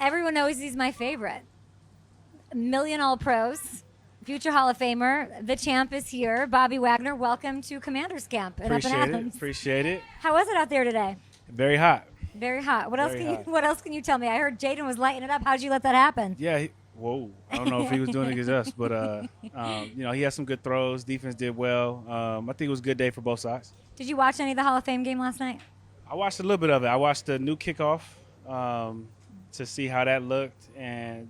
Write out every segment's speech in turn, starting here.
Everyone knows he's my favorite. Million All-Pros, future Hall of Famer. The champ is here. Bobby Wagner, welcome to Commander's Camp in Up and Adams. Appreciate it. How was it out there today? Very hot. Very hot. What else can you tell me? I heard Jayden was lighting it up. How'd you let that happen? Yeah. Whoa. I don't know if he was doing it against us, but he had some good throws. Defense did well. I think it was a good day for both sides. Did you watch any of the Hall of Fame game last night? I watched a little bit of it. I watched the new Kickoff to see how that looked, and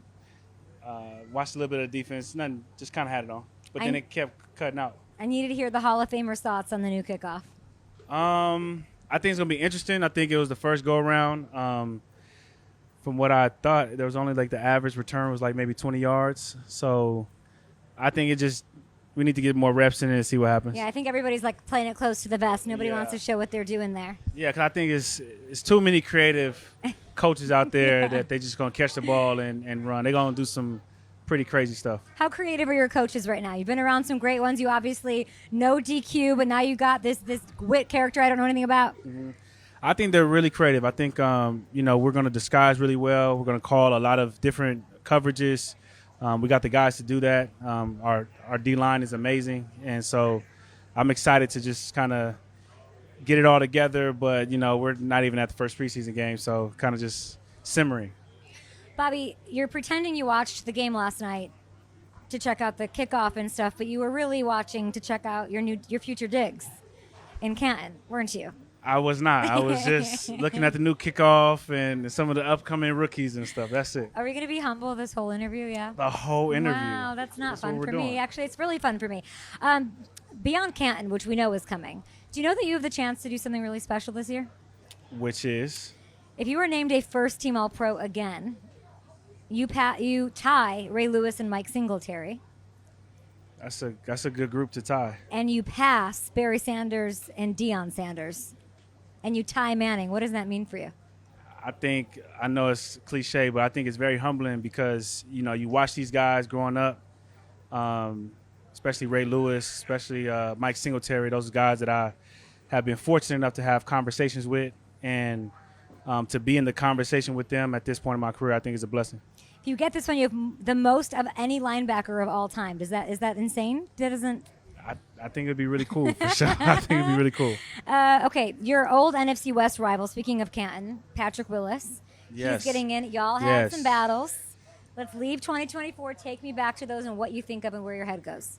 watched a little bit of defense. Nothing, just kind of had it on. But then it kept cutting out. I needed to hear the Hall of Famers' thoughts on the new Kickoff. I think it's going to be interesting. I think it was the first go-around. From what I thought, there was only like the average return was like maybe 20 yards. So I think we need to get more reps in it and see what happens. Yeah, I think everybody's like playing it close to the vest. Nobody wants to show what they're doing there. Yeah, because I think it's too many creative coaches out there that they just going to catch the ball and run. They're going to do some pretty crazy stuff. How creative are your coaches right now? You've been around some great ones. You obviously know DQ, but now you got this wit character I don't know anything about. Mm-hmm. I think they're really creative. I think, we're going to disguise really well. We're going to call a lot of different coverages. We got the guys to do that. Our D-line is amazing. And so I'm excited to just kind of get it all together. But, we're not even at the first preseason game, so kind of just simmering. Bobby, you're pretending you watched the game last night to check out the kickoff and stuff, but you were really watching to check out your future digs in Canton, weren't you? I was not. I was just looking at the new Kickoff and some of the upcoming rookies and stuff. That's it. Are we going to be humble this whole interview? Yeah. The whole interview. Wow, that's not fun for me. Actually, it's really fun for me. Beyond Canton, which we know is coming, do you know that you have the chance to do something really special this year? Which is? If you were named a first-team All-Pro again, you tie Ray Lewis and Mike Singletary. That's a good group to tie. And you pass Barry Sanders and Deion Sanders. And you tie Manning. What does that mean for you? I know it's cliche, but I think it's very humbling because, you watch these guys growing up, especially Ray Lewis, especially Mike Singletary, those guys that I have been fortunate enough to have conversations with. And to be in the conversation with them at this point in my career, I think is a blessing. If you get this one, you have the most of any linebacker of all time. Is that insane? I think it'd be really cool for sure. I think it'd be really cool. Okay, your old NFC West rival, speaking of Canton, Patrick Willis. Yes. He's getting in. Y'all had some battles. Let's leave 2024. Take me back to those and what you think of and where your head goes.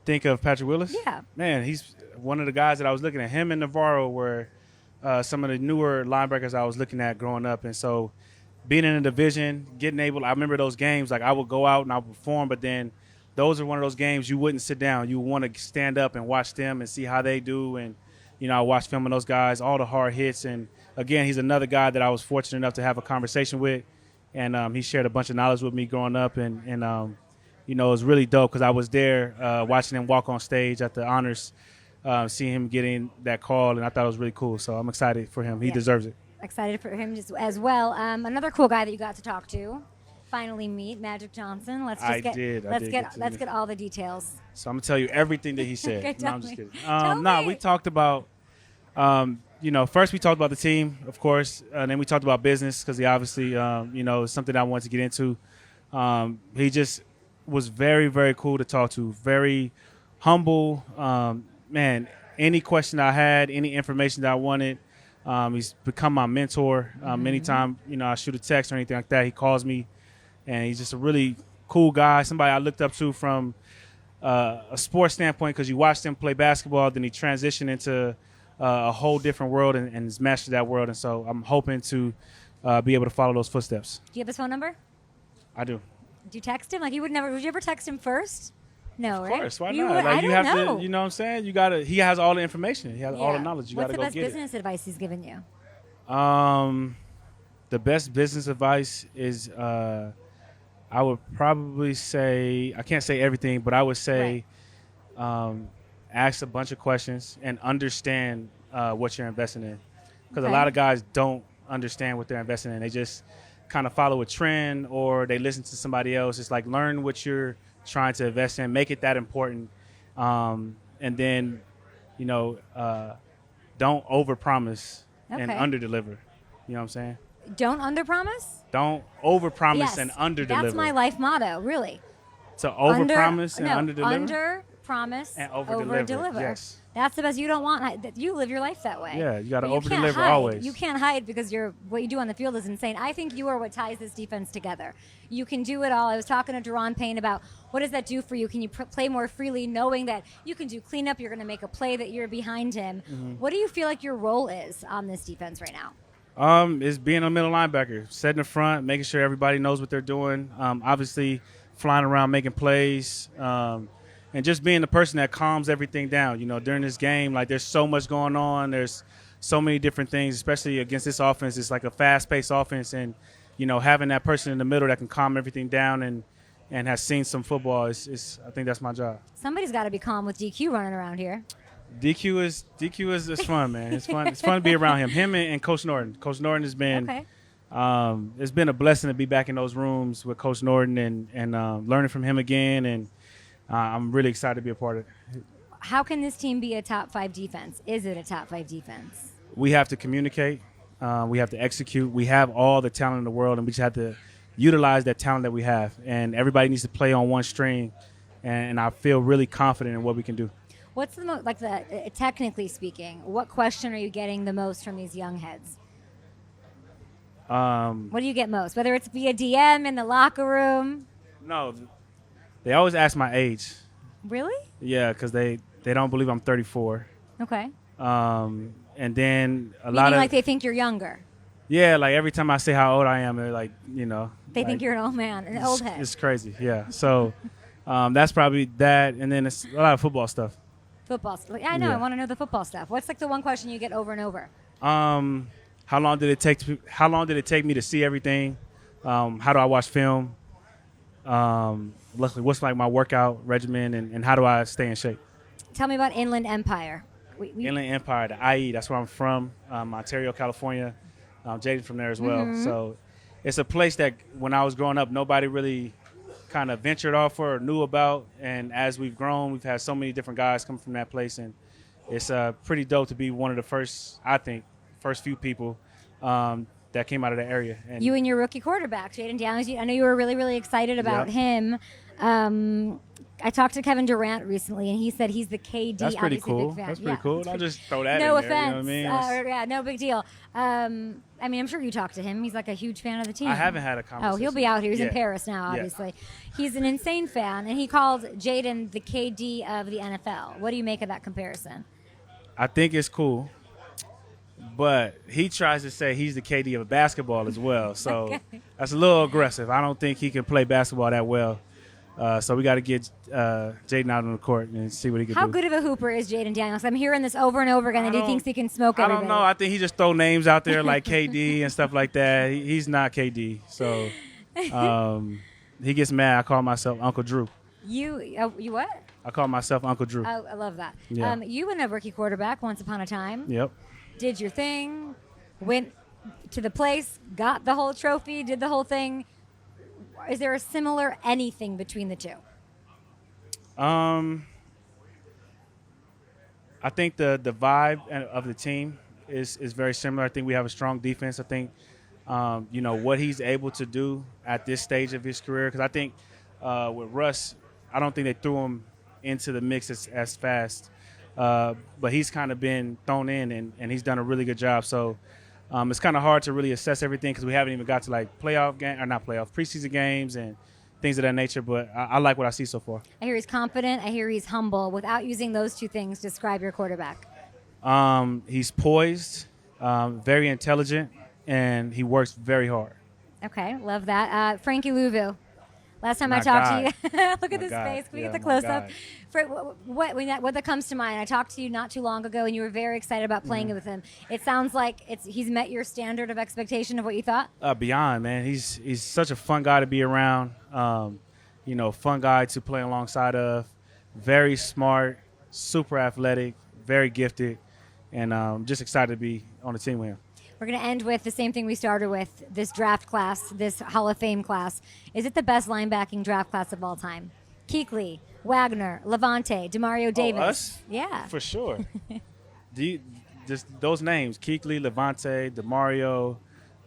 Think of Patrick Willis? Yeah. Man, he's one of the guys that I was looking at. Him and Navarro were some of the newer linebackers I was looking at growing up. And so being in a division, I remember those games, like I would go out and I would perform, but then those are one of those games you wouldn't sit down. You want to stand up and watch them and see how they do. And, I watch film of those guys, all the hard hits. And, again, he's another guy that I was fortunate enough to have a conversation with. And he shared a bunch of knowledge with me growing up. And it was really dope because I was there watching him walk on stage at the honors, seeing him getting that call. And I thought it was really cool. So I'm excited for him. He deserves it. Excited for him as well. Another cool guy that you got to talk to. Finally meet Magic Johnson. Let's get all the details. So I'm gonna tell you everything that he said. Okay, no, I'm just kidding. Me. We talked about, first we talked about the team, of course, and then we talked about business because he obviously, is something I wanted to get into. He just was very, very cool to talk to. Very humble. Man, any question I had, any information that I wanted, he's become my mentor. Anytime I shoot a text or anything like that, he calls me. And he's just a really cool guy, somebody I looked up to from a sports standpoint because you watched him play basketball, then he transitioned into a whole different world and has mastered that world. And so I'm hoping to be able to follow those footsteps. Do you have his phone number? I do. Do you text him? Would you ever text him first? No, right? Of course, why not? I don't know. You know what I'm saying? He has all the information. He has all the knowledge. You got to go get it. What's the best business advice he's given you? The best business advice is I would probably say, I can't say everything, but I would say ask a bunch of questions and understand what you're investing in. Because a lot of guys don't understand what they're investing in. They just kind of follow a trend or they listen to somebody else. It's like learn what you're trying to invest in, make it that important. And then, don't overpromise and underdeliver. You know what I'm saying? Don't underpromise? Don't overpromise Yes. and underdeliver. That's my life motto, really. So overpromise and underdeliver. Under promise And over-deliver, yes. That's the best. You don't want. You live your life that way. Yeah, you got to But you can't over-deliver hide. always. You can't hide because what you do on the field is insane. I think you are what ties this defense together. You can do it all. I was talking to Deron Payne about what does that do for you? Can you play more freely, knowing that you can do cleanup? You're going to make a play that you're behind him. Mm-hmm. What do you feel like your role is on this defense right now? Is being a middle linebacker, setting the front, making sure everybody knows what they're doing. Obviously, flying around, making plays, and just being the person that calms everything down. You know, during this game, like there's so much going on. There's so many different things, especially against this offense. It's like a fast-paced offense, and you know, having that person in the middle that can calm everything down and has seen some football is I think that's my job. Somebody's got to be calm with DQ running around here. DQ is fun, man. It's fun. It's fun to be around him. Him and Coach Norton. Coach Norton has been. Okay. It's been a blessing to be back in those rooms with Coach Norton and learning from him again, and I'm really excited to be a part of it. How can this team be a top 5 defense? Is it a top 5 defense? We have to communicate. We have to execute. We have all the talent in the world, and we just have to utilize that talent that we have. And everybody needs to play on one string, and I feel really confident in what we can do. What's the most, technically speaking, what question are you getting the most from these young heads? What do you get most? Whether it's via DM in the locker room? No, they always ask my age. Really? Yeah, because they don't believe I'm 34. Okay. And then a Meaning lot of like they think you're younger. Yeah, like every time I say how old I am, they're like, you know. They think you're an old man, an old head. It's crazy, yeah. So that's probably that, and then it's a lot of football stuff. Football stuff. I know. Yeah. I want to know the football stuff. What's like the one question you get over and over? How long did it take me to see everything? How do I watch film? What's like my workout regimen, and how do I stay in shape? Tell me about Inland Empire. Inland Empire, the IE, that's where I'm from, Ontario, California. Jayden from there as well. Mm-hmm. So it's a place that when I was growing up, nobody really kind of ventured off or knew about. And as we've grown, we've had so many different guys come from that place. And it's pretty dope to be one of the first few people that came out of the area. And you and your rookie quarterback, Jaden Daniels. I know you were really, really excited about him. I talked to Kevin Durant recently, and he said he's the KD. That's pretty cool. Big fan. That's pretty cool. I'll just throw that no in there. offense. You know what I mean? Yeah, no big deal. I mean, I'm sure you talked to him. He's like a huge fan of the team. I haven't had a conversation. Oh, he'll be out here. He's in Yeah. Paris now, Yeah. obviously. He's an insane fan, and he called Jayden the KD of the NFL. What do you make of that comparison? I think it's cool, but he tries to say he's the KD of basketball as well. So Okay. That's a little aggressive. I don't think he can play basketball that well. So we got to get Jayden out on the court and see what he can do. How good of a hooper is Jaden Daniels? I'm hearing this over and over again that he thinks he can smoke everybody. I don't know. I think he just throw names out there like KD and stuff like that. He's not KD. So he gets mad. I call myself Uncle Drew. You what? I call myself Uncle Drew. Oh, I love that. Yeah. You and a rookie quarterback once upon a time. Yep. Did your thing, went to the place, got the whole trophy, did the whole thing. Is there a similar anything between the two? I think the vibe of the team is very similar. I think we have a strong defense. I think, what he's able to do at this stage of his career, because I think with Russ, I don't think they threw him into the mix as fast. But he's kind of been thrown in, and he's done a really good job. So it's kind of hard to really assess everything because we haven't even got to like preseason games and things of that nature. But I like what I see so far. I hear he's confident. I hear he's humble. Without using those two things, describe your quarterback. He's poised, very intelligent, and he works very hard. Okay, love that. Frankie Louvu. Last time I My talked God. to you, look at this God. face. Can we Yeah, get the my close up? God. What that comes to mind? I talked to you not too long ago, and you were very excited about playing with him. It sounds like he's met your standard of expectation of what you thought. Beyond, man. He's such a fun guy to be around. Fun guy to play alongside of. Very smart, super athletic, very gifted, and just excited to be on the team with him. We're going to end with the same thing we started with, this draft class, this Hall of Fame class. Is it the best linebacking draft class of all time? Keeley, Wagner, Levante, Demario Davis. Us? Yeah. For sure. Just those names, Keeley, Levante, Demario,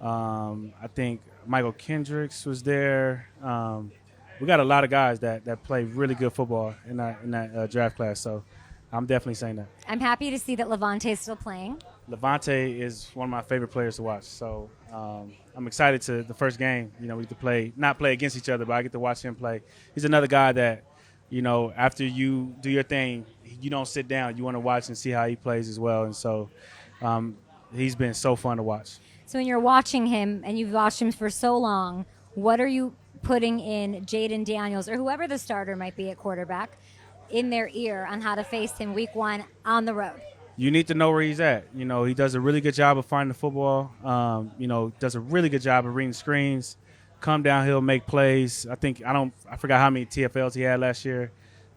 I think Michael Kendricks was there. We got a lot of guys that play really good football in that draft class. So I'm definitely saying that. I'm happy to see that Levante is still playing. Levante is one of my favorite players to watch. So I'm excited to the first game. We get to not play against each other, but I get to watch him play. He's another guy that, after you do your thing, you don't sit down. You want to watch and see how he plays as well. And so he's been so fun to watch. So when you're watching him and you've watched him for so long, what are you putting in Jaden Daniels or whoever the starter might be at quarterback in their ear on how to face him week 1 on the road? You need to know where he's at. He does a really good job of finding the football. Does a really good job of reading screens, come downhill, make plays. I forgot how many TFLs he had last year.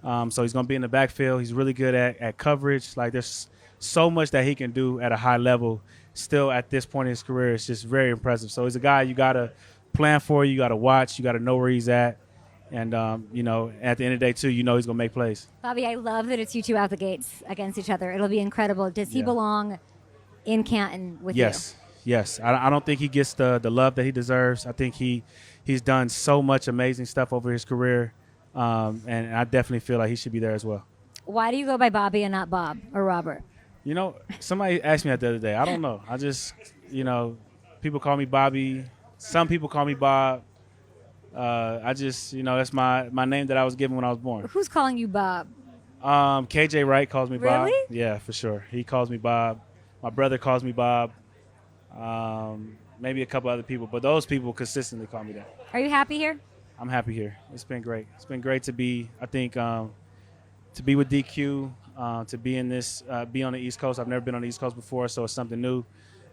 So he's going to be in the backfield. He's really good at coverage. Like, there's so much that he can do at a high level still at this point in his career. It's just very impressive. So he's a guy you got to plan for, you got to watch, you got to know where he's at. And, at the end of the day, too, he's going to make plays. Bobby, I love that it's you two out the gates against each other. It'll be incredible. Does he belong in Canton with you? Yes. I don't think he gets the love that he deserves. I think he's done so much amazing stuff over his career, and I definitely feel like he should be there as well. Why do you go by Bobby and not Bob or Robert? Somebody asked me that the other day. I don't know. I just, people call me Bobby. Some people call me Bob. I just, that's my name that I was given when I was born. Who's calling you Bob? KJ Wright calls me Bob. Really? Yeah, for sure. He calls me Bob. My brother calls me Bob. Maybe a couple other people, but those people consistently call me that. Are you happy here? I'm happy here. It's been great. It's been great to be, I think, to be with DQ, to be in this, be on the East Coast. I've never been on the East Coast before, so it's something new,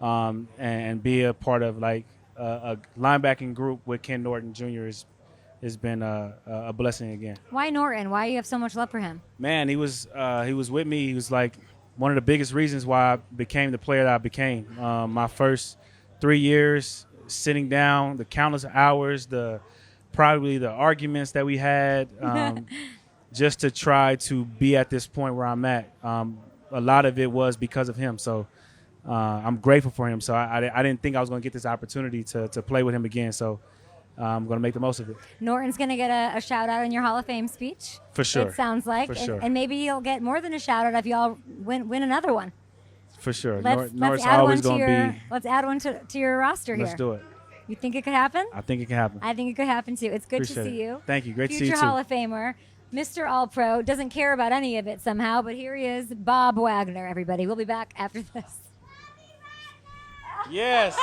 and be a part of a linebacking group with Ken Norton Jr. has been a blessing again. Why Norton? Why do you have so much love for him? Man, he was with me. He was like one of the biggest reasons why I became the player that I became. My first 3 years sitting down, the countless hours, probably the arguments that we had, just to try to be at this point where I'm at. A lot of it was because of him. So I'm grateful for him. So I didn't think I was going to get this opportunity to play with him again. So I'm going to make the most of it. Norton's going to get a shout-out in your Hall of Fame speech. For sure. It sounds like. For sure. And maybe you'll get more than a shout-out if y'all win another one. For sure. Let's add one to your roster here. Let's do it. You think it could happen? I think it can happen. I think it could happen, too. It's good Appreciate to see it. you. Thank you. Great to see you, too. Future Hall of Famer. Mr. All-Pro. Doesn't care about any of it somehow, but here he is, Bob Wagner, everybody. We'll be back after this. Yes.